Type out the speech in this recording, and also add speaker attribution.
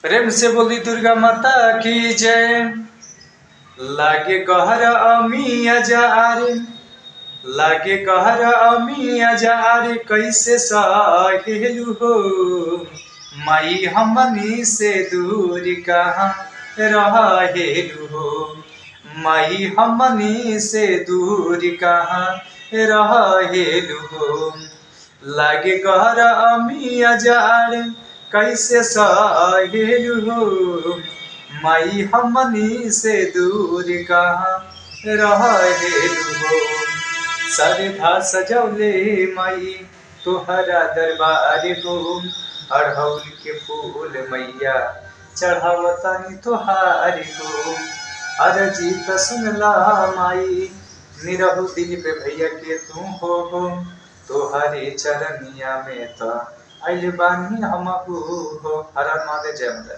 Speaker 1: प्रेम से बोली दुर्गा माता की जय। लागे कहर अमिया जारे, लागे कहर अमिया जारे, कैसे सहेलू हो। माई हमनी से दूर कहाँ रहेलू हो। माई हमनी से दूर कहाँ रहेलू हो। लागे कहर अमिया जारे, कैसे सहेलू हो। माई हमनी से दूर कहाँ रहेलू हो। सरधा सजौले माई तुहरा दरबार हो। अढ़ौल के फूल मैया चढ़ावतानी तुहार हो। अरजी त सुनला माई, निरहु दिल पे भैया के तू हो। तोहरे चरनिया में त आइल बानी हमहू हो। हर हर महादेव, जय माता।